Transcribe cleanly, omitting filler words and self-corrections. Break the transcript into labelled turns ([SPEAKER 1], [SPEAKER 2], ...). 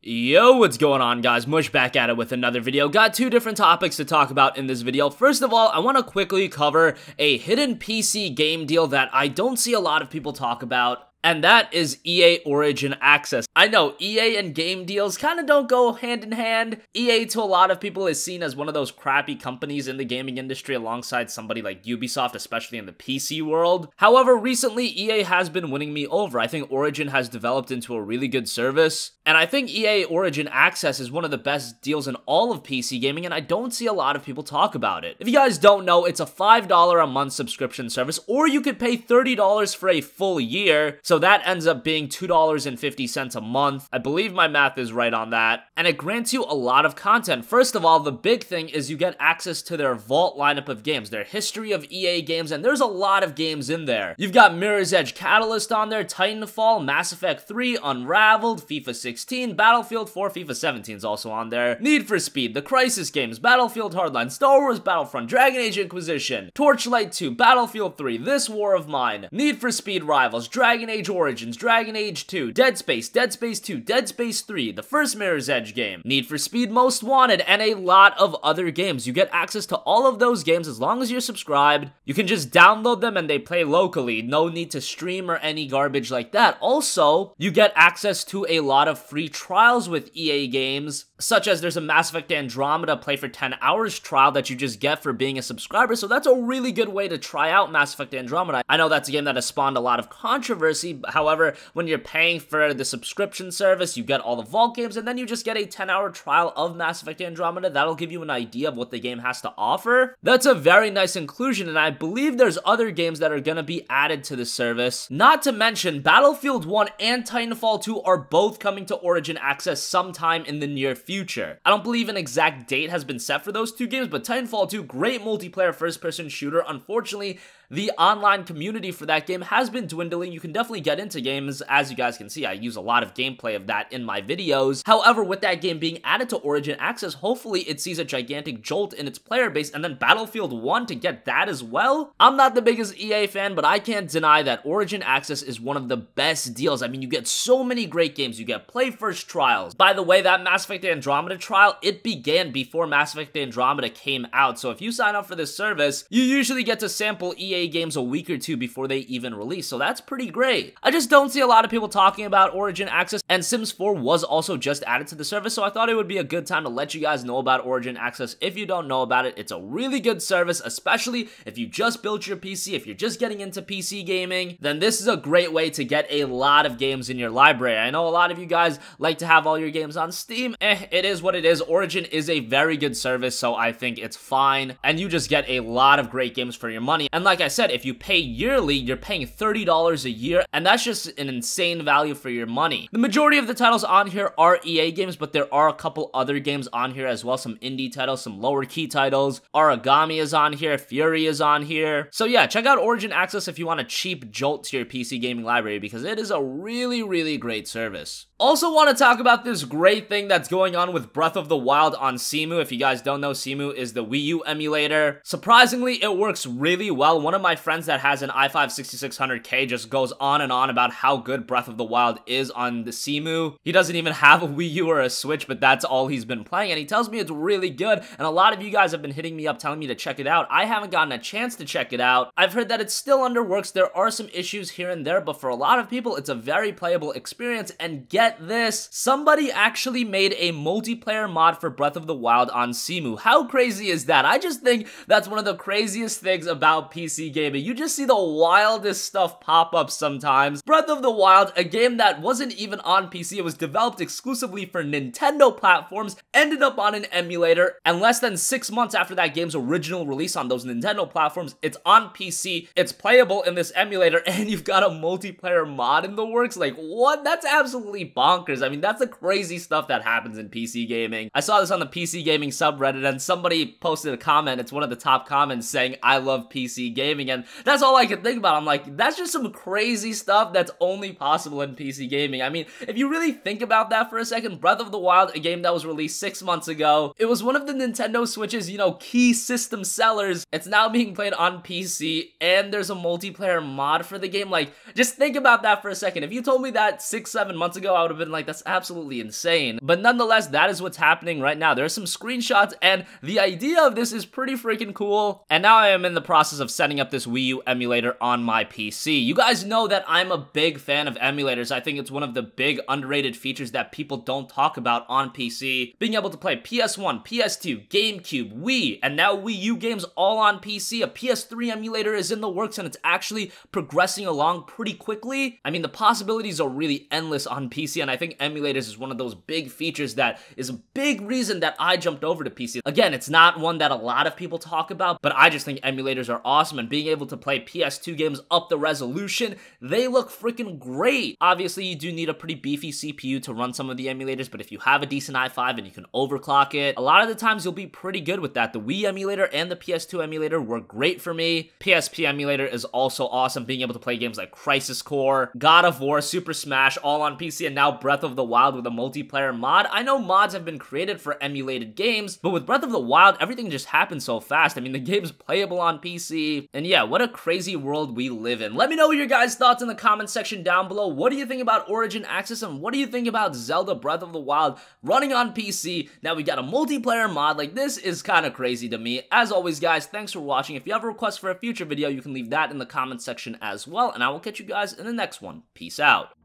[SPEAKER 1] Yo, what's going on, guys? Mush back at it with another video. Got two different topics to talk about in this video. First of all, I want to quickly cover a hidden PC game deal that I don't see a lot of people talk about, and that is EA Origin Access. I know, EA and game deals kind of don't go hand in hand. EA to a lot of people is seen as one of those crappy companies in the gaming industry alongside somebody like Ubisoft, especially in the PC world. However, recently EA has been winning me over. I think Origin has developed into a really good service, and I think EA Origin Access is one of the best deals in all of PC gaming, and I don't see a lot of people talk about it. If you guys don't know, it's a $5 a month subscription service, or you could pay $30 for a full year, so that ends up being $2.50 a month. I believe my math is right on that. And it grants you a lot of content. First of all, the big thing is you get access to their vault lineup of games, their history of EA games, and there's a lot of games in there. You've got Mirror's Edge Catalyst on there, Titanfall, Mass Effect 3, Unraveled, FIFA 16, Battlefield 4, FIFA 17 is also on there, Need for Speed, the Crysis games, Battlefield Hardline, Star Wars Battlefront, Dragon Age Inquisition, Torchlight 2, Battlefield 3, This War of Mine, Need for Speed Rivals, Dragon Age Origins, Dragon Age 2, Dead Space 2, Dead Space 3, the first Mirror's Edge game, Need for Speed Most Wanted, and a lot of other games. You get access to all of those games as long as you're subscribed. You can just download them and they play locally. No need to stream or any garbage like that. Also, you get access to a lot of free trials with EA games, such as there's a Mass Effect Andromeda play for 10 hours trial that you just get for being a subscriber, so that's a really good way to try out Mass Effect Andromeda. I know that's a game that has spawned a lot of controversy. However, when you're paying for the subscription service, you get all the vault games, and then you just get a 10-hour trial of Mass Effect Andromeda. That'll give you an idea of what the game has to offer. That's a very nice inclusion, and I believe there's other games that are going to be added to the service. Not to mention, Battlefield 1 and Titanfall 2 are both coming to Origin Access sometime in the near future. I don't believe an exact date has been set for those two games, but Titanfall 2, great multiplayer first-person shooter. Unfortunately, the online community for that game has been dwindling. You can definitely get into games. As you guys can see, I use a lot of gameplay of that in my videos. However, with that game being added to Origin Access, hopefully it sees a gigantic jolt in its player base, and then Battlefield 1 to get that as well. I'm not the biggest EA fan, but I can't deny that Origin Access is one of the best deals. I mean, you get so many great games. You get play first trials. By the way, that Mass Effect Andromeda trial, it began before Mass Effect Andromeda came out. So if you sign up for this service, you usually get to sample EA games a week or two before they even release, so that's pretty great. I just don't see a lot of people talking about Origin Access, and Sims 4 was also just added to the service, so I thought it would be a good time to let you guys know about Origin Access. If you don't know about it, it's a really good service, especially if you just built your PC, if you're just getting into PC gaming, then this is a great way to get a lot of games in your library. I know a lot of you guys like to have all your games on Steam. It is what it is. Origin is a very good service, so I think it's fine, and you just get a lot of great games for your money. And like I said, if you pay yearly, you're paying $30 a year, and that's just an insane value for your money. The majority of the titles on here are EA games, but there are a couple other games on here as well, some indie titles, some lower key titles. Origami is on here, Fury is on here. So yeah, check out Origin Access if you want a cheap jolt to your PC gaming library, because it is a really, really great service. Also want to talk about this great thing that's going on with Breath of the Wild on Cemu. If you guys don't know, Cemu is the Wii U emulator. Surprisingly, it works really well. One of my friends that has an i5-6600K just goes on and on about how good Breath of the Wild is on the Cemu. He doesn't even have a Wii U or a Switch, but that's all he's been playing, and he tells me it's really good, and a lot of you guys have been hitting me up telling me to check it out. I haven't gotten a chance to check it out. I've heard that it's still under works. There are some issues here and there, but for a lot of people, it's a very playable experience, and get this, somebody actually made a multiplayer mod for Breath of the Wild on Cemu. How crazy is that? I just think that's one of the craziest things about PC gaming. You just see the wildest stuff pop up sometimes. Breath of the Wild, a game that wasn't even on PC, it was developed exclusively for Nintendo platforms, ended up on an emulator, and less than 6 months after that game's original release on those Nintendo platforms, it's on PC, it's playable in this emulator, and you've got a multiplayer mod in the works. Like, what? That's absolutely bonkers. I mean, that's the crazy stuff that happens in PC gaming. I saw this on the PC gaming subreddit, and somebody posted a comment, it's one of the top comments, saying, I love PC gaming, and that's all I could think about. I'm like, that's just some crazy stuff that's only possible in PC gaming. I mean, if you really think about that for a second, Breath of the Wild, a game that was released 6 months ago, it was one of the Nintendo Switch's, key system sellers. It's now being played on PC, and there's a multiplayer mod for the game. Like, just think about that for a second. If you told me that 6-7 months ago, I would have been like, that's absolutely insane. But nonetheless, that is what's happening right now. There are some screenshots, and the idea of this is pretty freaking cool. And now I am in the process of setting up this Wii U emulator on my PC. You guys know that I'm a big fan of emulators. I think it's one of the big underrated features that people don't talk about on PC. Being able to play PS1, PS2, GameCube, Wii, and now Wii U games all on PC. A PS3 emulator is in the works, and it's actually progressing along pretty quickly. I mean, the possibilities are really endless on PC, and I think emulators is one of those big features that is a big reason that I jumped over to PC. Again, it's not one that a lot of people talk about, but I just think emulators are awesome, and being able to play PS2 games up the resolution, they look freaking great. Obviously, you do need a pretty beefy CPU to run some of the emulators, but if you have a decent i5 and you can overclock it, a lot of the times you'll be pretty good with that. The Wii emulator and the PS2 emulator were great for me. PSP emulator is also awesome, being able to play games like Crisis Core, God of War, Super Smash, all on PC, and now Breath of the Wild with a multiplayer mod. I know mods have been created for emulated games, but with Breath of the Wild, everything just happened so fast. I mean, the game's playable on PC, and yeah, what a crazy world we live in. Let me know your guys' thoughts in the comment section down below. What do you think about Origin Access, and what do you think about Zelda Breath of the Wild running on PC? Now we got a multiplayer mod. Like, this is kind of crazy to me. As always, guys, thanks for watching. If you have a request for a future video, you can leave that in the comment section as well, and I will catch you guys in the next one. Peace out.